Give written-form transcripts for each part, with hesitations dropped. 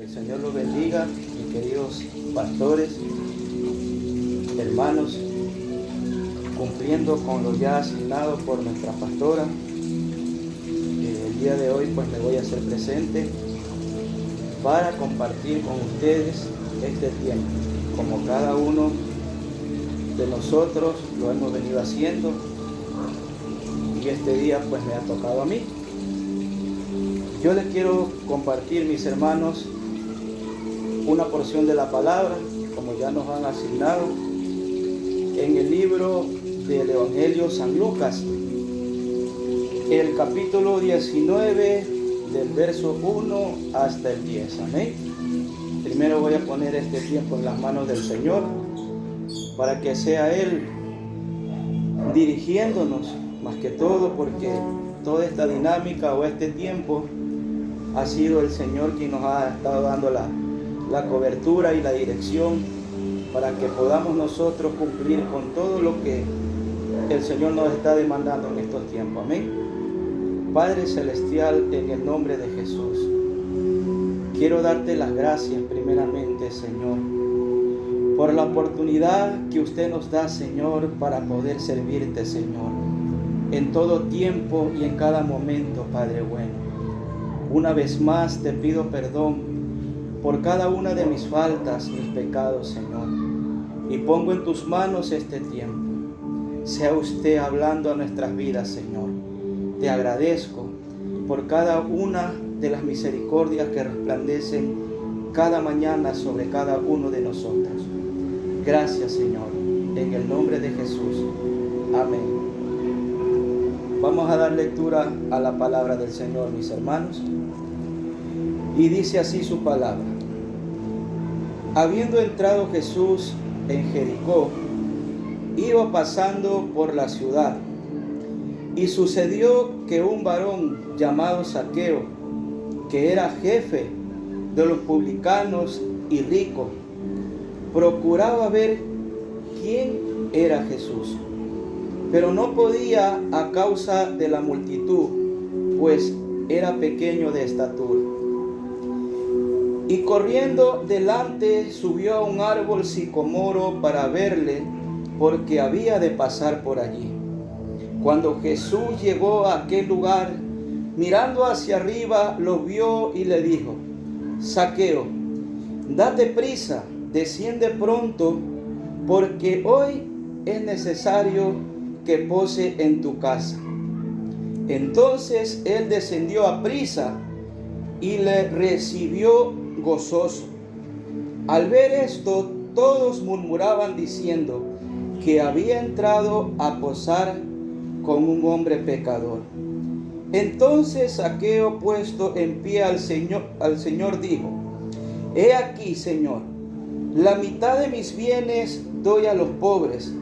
El Señor los bendiga, mis queridos pastores, hermanos, cumpliendo con lo ya asignado por nuestra pastora. El día de hoy pues me voy a hacer presente para compartir con ustedes este tiempo, como cada uno de nosotros lo hemos venido haciendo, y este día pues me ha tocado a mí. Yo les quiero compartir, mis hermanos, una porción de la palabra, como ya nos han asignado, en el libro del Evangelio San Lucas, el capítulo 19, del verso 1 hasta el 10. Amén. Primero voy a poner este tiempo en las manos del Señor, para que sea Él dirigiéndonos, más que todo, porque toda esta dinámica o este tiempo ha sido el Señor quien nos ha estado dando la cobertura y la dirección para que podamos nosotros cumplir con todo lo que el Señor nos está demandando en estos tiempos. Amén. Padre Celestial, en el nombre de Jesús, quiero darte las gracias primeramente, Señor, por la oportunidad que usted nos da, Señor, para poder servirte, Señor, en todo tiempo y en cada momento, Padre bueno. Una vez más te pido perdón por cada una de mis faltas, mis pecados, Señor, y pongo en tus manos este tiempo. Sea usted hablando a nuestras vidas, Señor. Te agradezco por cada una de las misericordias que resplandecen cada mañana sobre cada uno de nosotros. Gracias, Señor, en el nombre de Jesús. Amén. Vamos a dar lectura a la palabra del Señor, mis hermanos. Y dice así su palabra. Habiendo entrado Jesús en Jericó, iba pasando por la ciudad. Y sucedió que un varón llamado Zaqueo, que era jefe de los publicanos y rico, procuraba ver quién era Jesús, pero no podía a causa de la multitud, pues era pequeño de estatura. Y corriendo delante subió a un árbol sicomoro para verle, porque había de pasar por allí. Cuando Jesús llegó a aquel lugar, mirando hacia arriba, lo vio y le dijo: Zaqueo, date prisa, desciende pronto, porque hoy es necesario que pose en tu casa. Entonces él descendió a prisa y le recibió gozoso. Al ver esto, todos murmuraban diciendo que había entrado a posar con un hombre pecador. Entonces Zaqueo, puesto en pie al Señor dijo: He aquí, Señor, la mitad de mis bienes doy a los pobres,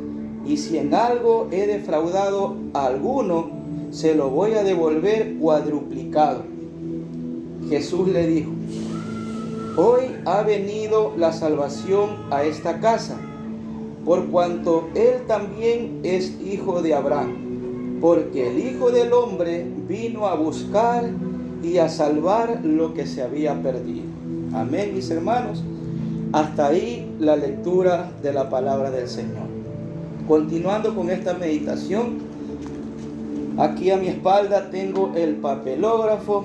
y si en algo he defraudado a alguno, se lo voy a devolver cuadruplicado. Jesús le dijo: Hoy ha venido la salvación a esta casa, por cuanto él también es hijo de Abraham, porque el Hijo del Hombre vino a buscar y a salvar lo que se había perdido. Amén, mis hermanos. Hasta ahí la lectura de la palabra del Señor. Continuando con esta meditación, aquí a mi espalda tengo el papelógrafo,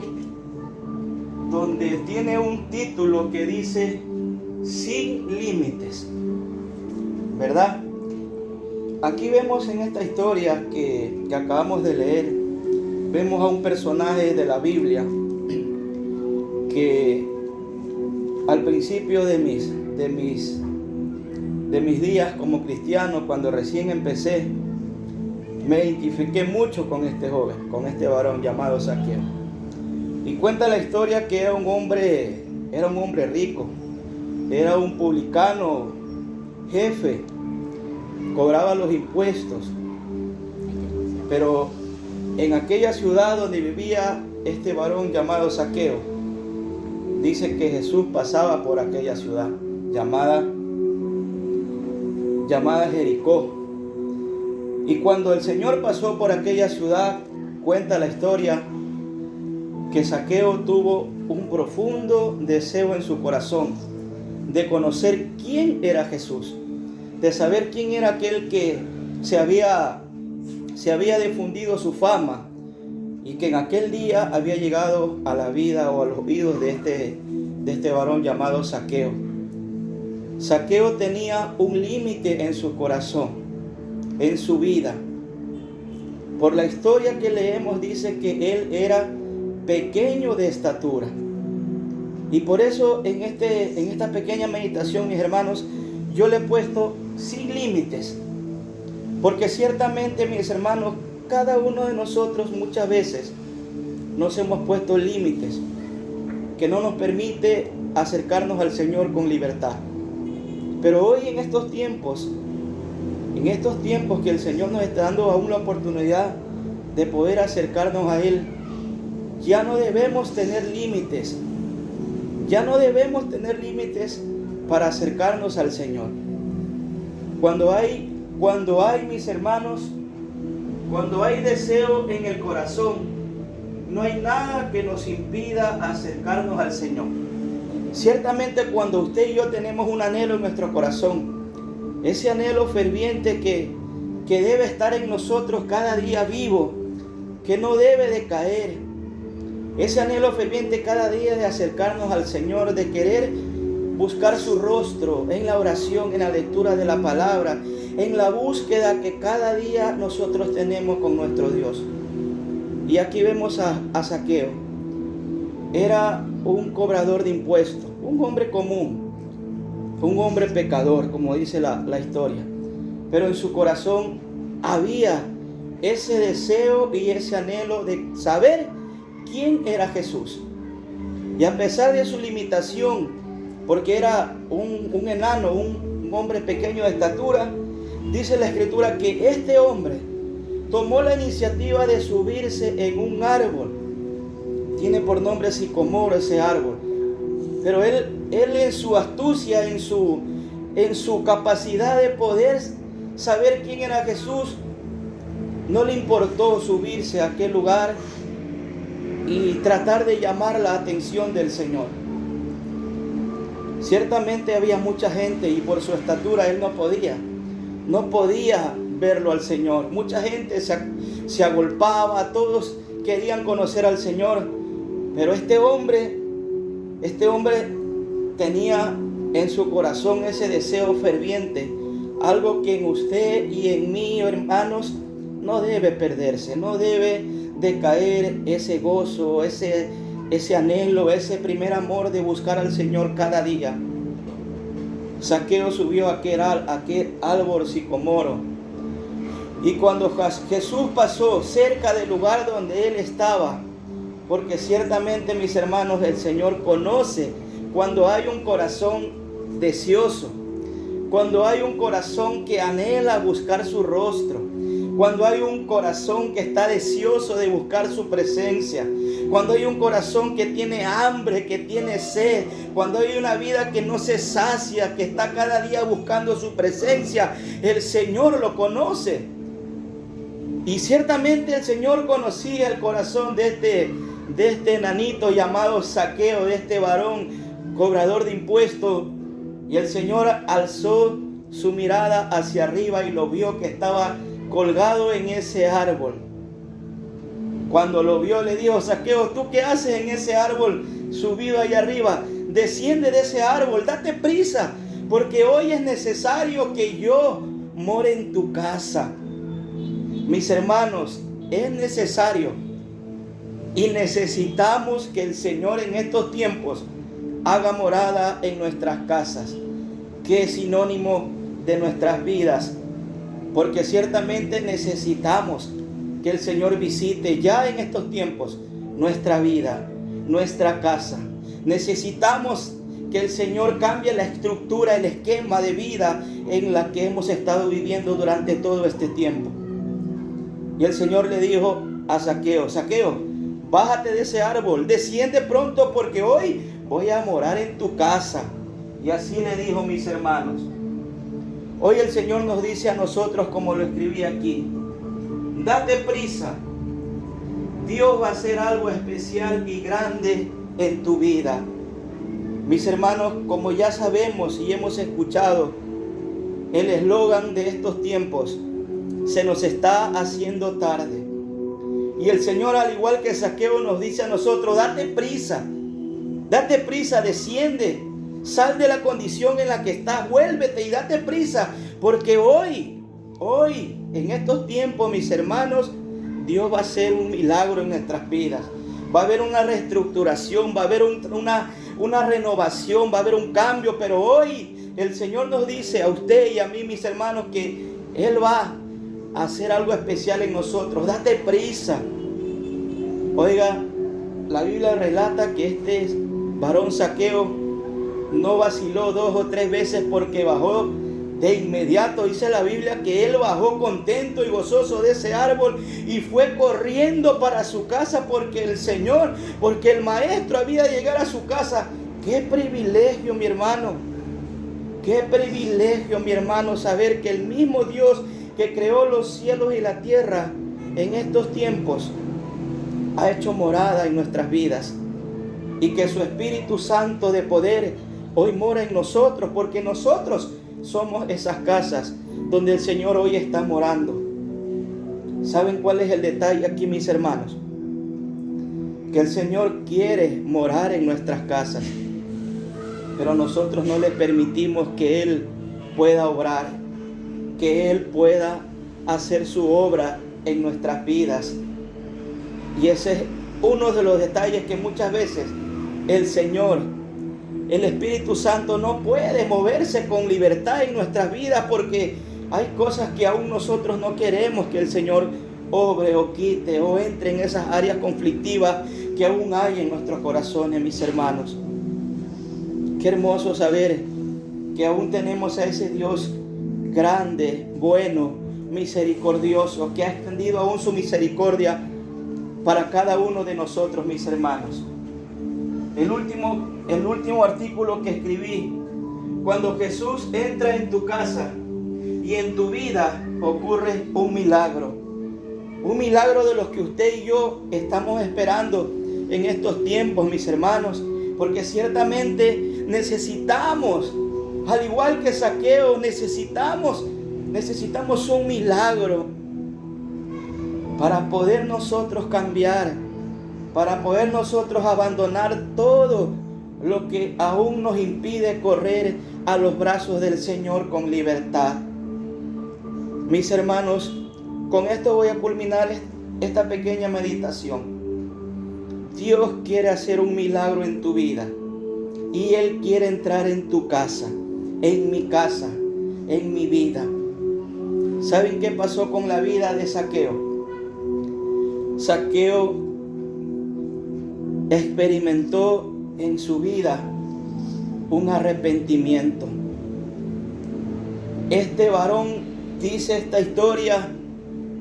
donde tiene un título que dice Sin Límites, ¿verdad? Aquí vemos en esta historia que acabamos de leer, vemos a un personaje de la Biblia que al principio de mis días como cristiano, cuando recién empecé, me identifiqué mucho con este joven, con este varón llamado Zaqueo. Y cuenta la historia que era un hombre rico, era un publicano, jefe, cobraba los impuestos. Pero en aquella ciudad donde vivía este varón llamado Zaqueo, dice que Jesús pasaba por aquella ciudad llamada Jericó. Y cuando el Señor pasó por aquella ciudad, cuenta la historia que Zaqueo tuvo un profundo deseo en su corazón de conocer quién era Jesús, de saber quién era aquel que se había difundido su fama y que en aquel día había llegado a la vida o a los oídos de este varón llamado Zaqueo. Zaqueo tenía un límite en su corazón, en su vida. Por la historia que leemos dice que él era pequeño de estatura. Y por eso en esta pequeña meditación, mis hermanos, yo le he puesto sin límites. Porque ciertamente, mis hermanos, cada uno de nosotros muchas veces nos hemos puesto límites que no nos permite acercarnos al Señor con libertad. Pero hoy en estos tiempos que el Señor nos está dando aún la oportunidad de poder acercarnos a Él, ya no debemos tener límites. Ya no debemos tener límites para acercarnos al Señor. Cuando hay, mis hermanos, cuando hay deseo en el corazón, no hay nada que nos impida acercarnos al Señor. Ciertamente cuando usted y yo tenemos un anhelo en nuestro corazón, ese anhelo ferviente que debe estar en nosotros cada día vivo, que no debe de caer, ese anhelo ferviente cada día de acercarnos al Señor, de querer buscar su rostro en la oración, en la lectura de la palabra, en la búsqueda que cada día nosotros tenemos con nuestro Dios. Y aquí vemos a Zaqueo. Era un cobrador de impuestos, un hombre común, un hombre pecador, como dice la historia. Pero en su corazón había ese deseo y ese anhelo de saber quién era Jesús. Y a pesar de su limitación, porque era un enano, un hombre pequeño de estatura, dice la Escritura que este hombre tomó la iniciativa de subirse en un árbol. Tiene por nombre sicomoro ese árbol. Pero él en su astucia, en su capacidad de poder saber quién era Jesús, no le importó subirse a aquel lugar y tratar de llamar la atención del Señor. Ciertamente había mucha gente y por su estatura él no podía verlo al Señor. Mucha gente se agolpaba, todos querían conocer al Señor, pero este hombre tenía en su corazón ese deseo ferviente, algo que en usted y en mí, hermanos, no debe perderse, no debe decaer ese gozo, ese anhelo, ese primer amor de buscar al Señor cada día. Zaqueo subió a aquel árbol sicomoro, y cuando Jesús pasó cerca del lugar donde él estaba, porque ciertamente, mis hermanos, el Señor conoce cuando hay un corazón deseoso, cuando hay un corazón que anhela buscar su rostro, cuando hay un corazón que está deseoso de buscar su presencia, cuando hay un corazón que tiene hambre, que tiene sed, cuando hay una vida que no se sacia, que está cada día buscando su presencia, el Señor lo conoce. Y ciertamente el Señor conocía el corazón de este enanito llamado Zaqueo, de este varón cobrador de impuestos. Y el Señor alzó su mirada hacia arriba y lo vio que estaba colgado en ese árbol. Cuando lo vio, le dijo: Zaqueo, ¿tú qué haces en ese árbol subido allá arriba? Desciende de ese árbol, date prisa, porque hoy es necesario que yo more en tu casa. Mis hermanos, es necesario y necesitamos que el Señor en estos tiempos haga morada en nuestras casas, que es sinónimo de nuestras vidas, porque ciertamente necesitamos que el Señor visite ya en estos tiempos nuestra vida, nuestra casa. Necesitamos que el Señor cambie la estructura, el esquema de vida en la que hemos estado viviendo durante todo este tiempo. Y el Señor le dijo a Zaqueo: Zaqueo, bájate de ese árbol, desciende pronto, porque hoy voy a morar en tu casa. Y así le dijo, mis hermanos. Hoy el Señor nos dice a nosotros, como lo escribí aquí: date prisa, Dios va a hacer algo especial y grande en tu vida. Mis hermanos, como ya sabemos y hemos escuchado, el eslogan de estos tiempos: se nos está haciendo tarde. Y el Señor, al igual que Zaqueo, nos dice a nosotros: date prisa, desciende, sal de la condición en la que estás, vuélvete y date prisa, porque hoy, en estos tiempos, mis hermanos, Dios va a hacer un milagro en nuestras vidas. Va a haber una reestructuración, va a haber una renovación, va a haber un cambio, pero hoy el Señor nos dice a usted y a mí, mis hermanos, que Él va a hacer algo especial en nosotros. Date prisa. Oiga, la Biblia relata que este varón Zaqueo no vaciló 2 o 3 veces, porque bajó de inmediato. Dice la Biblia que él bajó contento y gozoso de ese árbol y fue corriendo para su casa, porque el maestro había de llegar a su casa. Qué privilegio, mi hermano. Qué privilegio, mi hermano, saber que el mismo Dios que creó los cielos y la tierra en estos tiempos ha hecho morada en nuestras vidas, y que su Espíritu Santo de poder hoy mora en nosotros, porque nosotros somos esas casas donde el Señor hoy está morando. ¿Saben cuál es el detalle aquí, mis hermanos? Que el Señor quiere morar en nuestras casas, pero nosotros no le permitimos que Él pueda obrar, que Él pueda hacer su obra en nuestras vidas. Y ese es uno de los detalles que muchas veces el Señor, el Espíritu Santo, no puede moverse con libertad en nuestras vidas, porque hay cosas que aún nosotros no queremos que el Señor obre o quite o entre en esas áreas conflictivas que aún hay en nuestros corazones, mis hermanos. Qué hermoso saber que aún tenemos a ese Dios grande, bueno, misericordioso, que ha extendido aún su misericordia para cada uno de nosotros, mis hermanos. El último artículo que escribí: cuando Jesús entra en tu casa y en tu vida, ocurre un milagro de los que usted y yo estamos esperando en estos tiempos, mis hermanos, porque ciertamente necesitamos, al igual que Zaqueo, necesitamos un milagro para poder nosotros cambiar, para poder nosotros abandonar todo lo que aún nos impide correr a los brazos del Señor con libertad. Mis hermanos, con esto voy a culminar esta pequeña meditación. Dios quiere hacer un milagro en tu vida, y Él quiere entrar en tu casa, en mi casa, en mi vida. ¿Saben qué pasó con la vida de Zaqueo? Zaqueo experimentó en su vida un arrepentimiento. Este varón, dice esta historia,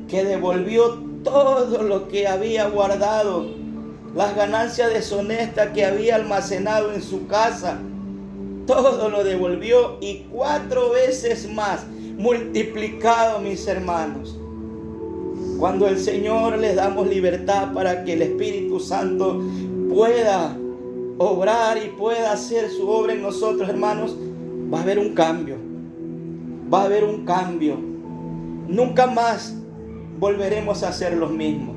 que devolvió todo lo que había guardado, las ganancias deshonestas que había almacenado en su casa, todo lo devolvió, y 4 veces más multiplicado, mis hermanos. Cuando el Señor les damos libertad para que el Espíritu Santo pueda obrar y pueda hacer su obra en nosotros, hermanos, va a haber un cambio. Va a haber un cambio. Nunca más volveremos a ser los mismos.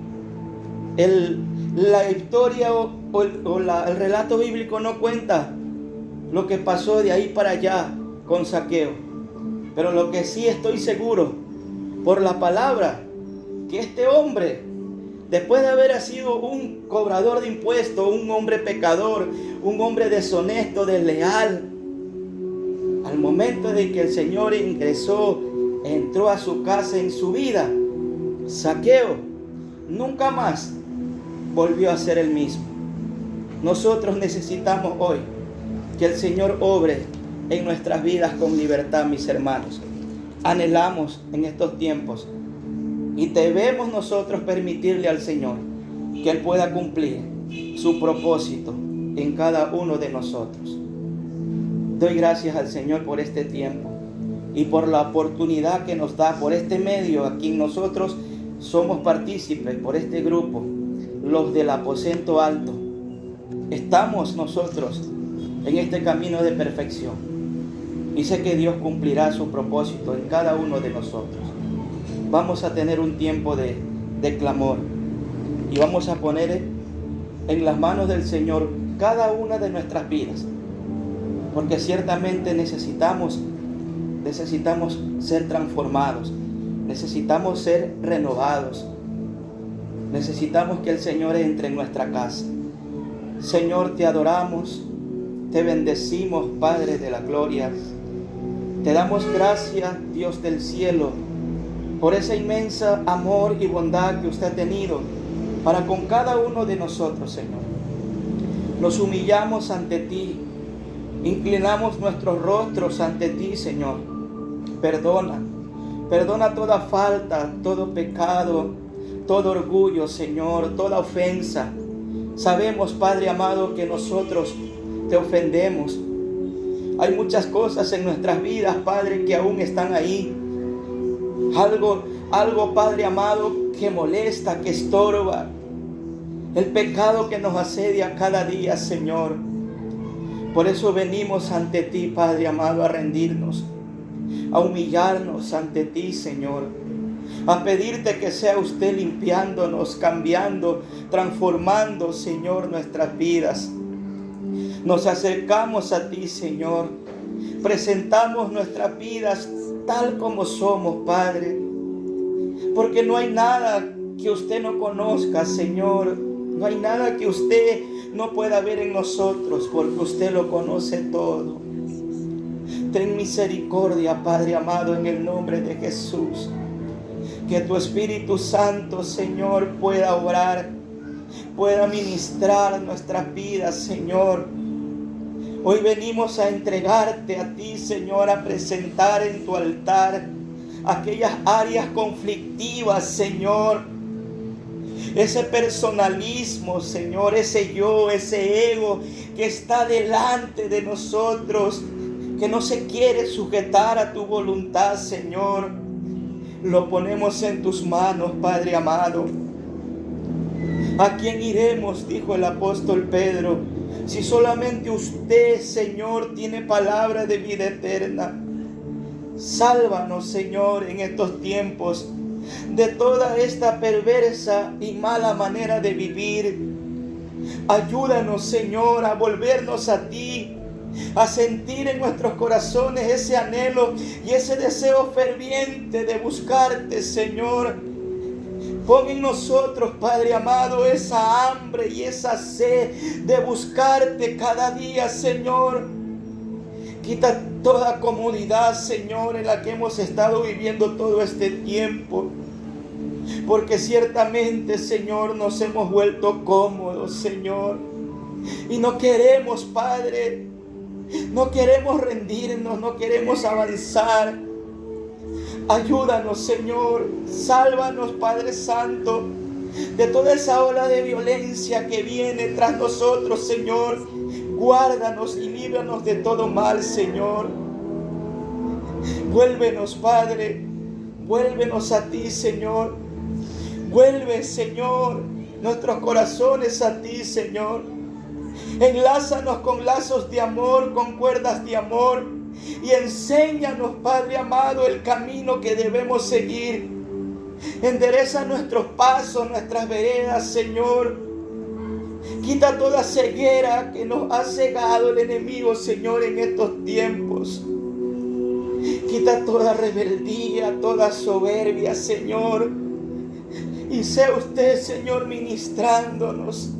La historia el relato bíblico no cuenta lo que pasó de ahí para allá con Zaqueo, pero lo que sí estoy seguro por la palabra, que este hombre, después de haber sido un cobrador de impuestos, un hombre pecador, un hombre deshonesto, desleal, al momento de que el Señor entró a su casa, en su vida, Zaqueo nunca más volvió a ser el mismo. Nosotros necesitamos hoy que el Señor obre en nuestras vidas con libertad, mis hermanos. Anhelamos en estos tiempos, y debemos nosotros permitirle al Señor que Él pueda cumplir su propósito en cada uno de nosotros. Doy gracias al Señor por este tiempo y por la oportunidad que nos da, por este medio a quien nosotros somos partícipes, por este grupo. los del aposento alto. Estamos nosotros en este camino de perfección. Y sé que Dios cumplirá su propósito en cada uno de nosotros. Vamos a tener un tiempo de clamor. Y vamos a poner en las manos del Señor cada una de nuestras vidas. Porque ciertamente necesitamos ser transformados. Necesitamos ser renovados. Necesitamos que el Señor entre en nuestra casa. Señor, te adoramos, te bendecimos, Padre de la gloria. Te damos gracias, Dios del cielo, por ese inmenso amor y bondad que usted ha tenido para con cada uno de nosotros, Señor. Nos humillamos ante ti, inclinamos nuestros rostros ante ti, Señor. Perdona toda falta, todo pecado, todo orgullo, Señor, toda ofensa. Sabemos, Padre amado, que nosotros te ofendemos. Hay muchas cosas en nuestras vidas, Padre, que aún están ahí. Algo, Padre amado, que molesta, que estorba. El pecado que nos asedia cada día, Señor. Por eso venimos ante ti, Padre amado, a rendirnos, a humillarnos ante ti, Señor. A pedirte que sea usted limpiándonos, cambiando, transformando, Señor, nuestras vidas. Nos acercamos a ti, Señor. Presentamos nuestras vidas tal como somos, Padre. Porque no hay nada que usted no conozca, Señor. No hay nada que usted no pueda ver en nosotros, porque usted lo conoce todo. Ten misericordia, Padre amado, en el nombre de Jesús. Que tu Espíritu Santo, Señor, pueda obrar, pueda ministrar nuestras vidas, Señor. Hoy venimos a entregarte a ti, Señor, a presentar en tu altar aquellas áreas conflictivas, Señor. Ese personalismo, Señor, ese yo, ese ego que está delante de nosotros, que no se quiere sujetar a tu voluntad, Señor. Lo ponemos en tus manos, Padre amado. ¿A quién iremos?, dijo el apóstol Pedro, si solamente usted, Señor, tiene palabra de vida eterna. Sálvanos, Señor, en estos tiempos de toda esta perversa y mala manera de vivir. Ayúdanos, Señor, a volvernos a ti, a sentir en nuestros corazones ese anhelo y ese deseo ferviente de buscarte, Señor. Pon en nosotros, Padre amado, esa hambre y esa sed de buscarte cada día, Señor. Quita toda comodidad, Señor, en la que hemos estado viviendo todo este tiempo. Porque ciertamente, Señor, nos hemos vuelto cómodos, Señor. Y no queremos, Padre, no queremos rendirnos, no queremos avanzar. Ayúdanos, Señor. Sálvanos, Padre Santo, de toda esa ola de violencia que viene tras nosotros, Señor. Guárdanos y líbranos de todo mal, Señor. Vuélvenos, Padre. Vuélvenos a ti, Señor. Vuelve, Señor, nuestros corazones a ti, Señor. Enlázanos con lazos de amor, con cuerdas de amor. Y enséñanos, Padre amado, el camino que debemos seguir. Endereza nuestros pasos, nuestras veredas, Señor. Quita toda ceguera que nos ha cegado el enemigo, Señor, en estos tiempos. Quita toda rebeldía, toda soberbia, Señor. Y sea usted, Señor, ministrándonos.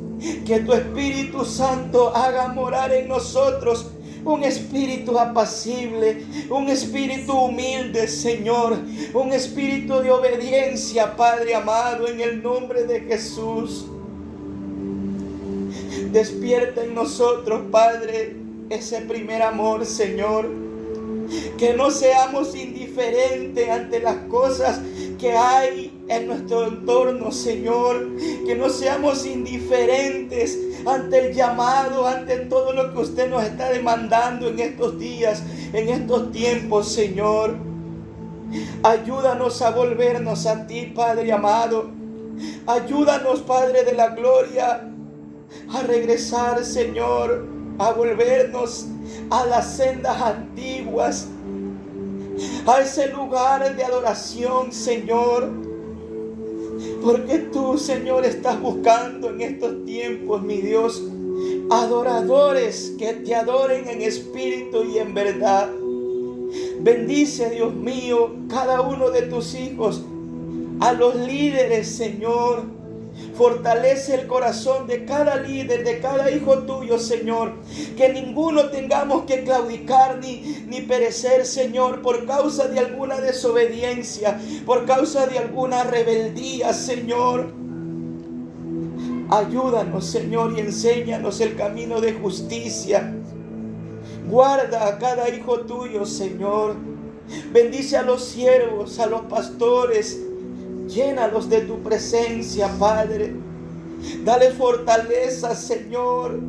Que tu Espíritu Santo haga morar en nosotros un espíritu apacible, un espíritu humilde, Señor, un espíritu de obediencia, Padre amado, en el nombre de Jesús. Despierta en nosotros, Padre, ese primer amor, Señor. Que no seamos indiferentes ante las cosas que hay en nuestro entorno, Señor. Que no seamos indiferentes ante el llamado, ante todo lo que usted nos está demandando en estos días, en estos tiempos, Señor. Ayúdanos a volvernos a ti, Padre amado. Ayúdanos, Padre de la gloria, a regresar, Señor, a volvernos a las sendas antiguas, a ese lugar de adoración, Señor. Porque tú, Señor, estás buscando en estos tiempos, mi Dios, adoradores que te adoren en espíritu y en verdad. Bendice, Dios mío, cada uno de tus hijos, a los líderes, Señor. Fortalece el corazón de cada líder, de cada hijo tuyo, Señor. Que ninguno tengamos que claudicar ni perecer, Señor, por causa de alguna desobediencia, por causa de alguna rebeldía, Señor. Ayúdanos, Señor, y enséñanos el camino de justicia. Guarda a cada hijo tuyo, Señor. Bendice a los siervos, a los pastores. Llénalos de tu presencia, Padre. Dale fortaleza, Señor.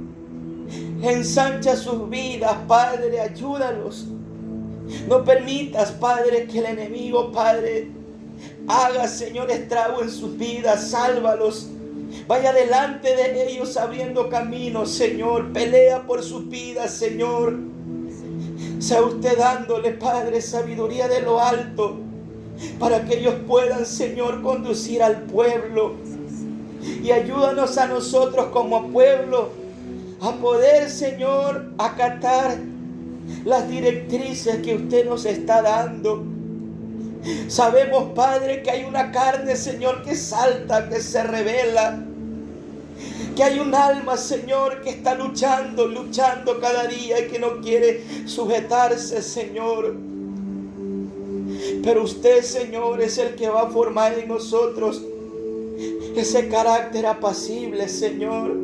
Ensancha sus vidas, Padre. Ayúdalos. No permitas, Padre, que el enemigo, Padre, haga, Señor, estrago en sus vidas. Sálvalos. Vaya delante de ellos abriendo caminos, Señor. Pelea por sus vidas, Señor. Sea usted dándole, Padre, sabiduría de lo alto, para que ellos puedan, Señor, conducir al pueblo. Y ayúdanos a nosotros como pueblo a poder, Señor, acatar las directrices que usted nos está dando. Sabemos, Padre, que hay una carne, Señor, que salta, que se revela. Que hay un alma, Señor, que está luchando cada día y que no quiere sujetarse, Señor. Pero usted, Señor, es el que va a formar en nosotros ese carácter apacible, Señor.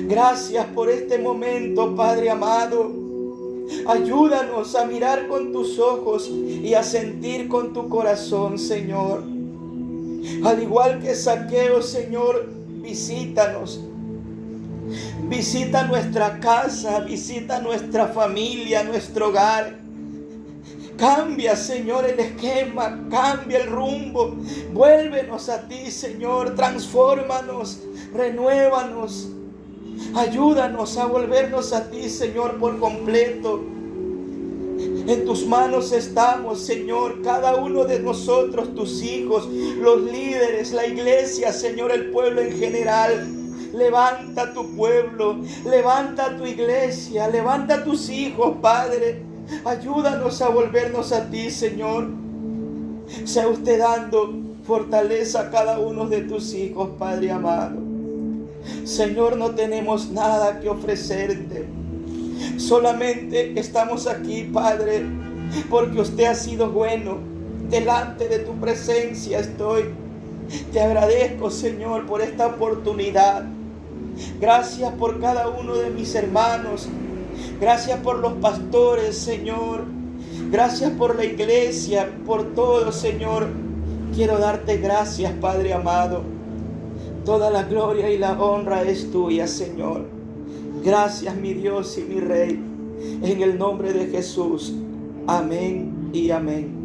Gracias por este momento, Padre amado. Ayúdanos a mirar con tus ojos y a sentir con tu corazón, Señor. Al igual que Zaqueo, Señor, visítanos. Visita nuestra casa, visita nuestra familia, nuestro hogar. Cambia, Señor, el esquema, cambia el rumbo. Vuélvenos a ti, Señor. Transfórmanos, renuévanos. Ayúdanos a volvernos a ti, Señor, por completo. En tus manos estamos, Señor, cada uno de nosotros, tus hijos, los líderes, la iglesia, Señor, el pueblo en general. Levanta tu pueblo, levanta tu iglesia, levanta tus hijos, Padre. Ayúdanos a volvernos a ti, Señor. Sea usted dando fortaleza a cada uno de tus hijos, Padre amado. Señor, no tenemos nada que ofrecerte. Solamente estamos aquí, Padre, porque usted ha sido bueno. Delante de tu presencia estoy. Te agradezco, Señor, por esta oportunidad. Gracias por cada uno de mis hermanos. Gracias por los pastores, Señor. Gracias por la iglesia, por todo, Señor. Quiero darte gracias, Padre amado. Toda la gloria y la honra es tuya, Señor. Gracias, mi Dios y mi Rey. En el nombre de Jesús. Amén y amén.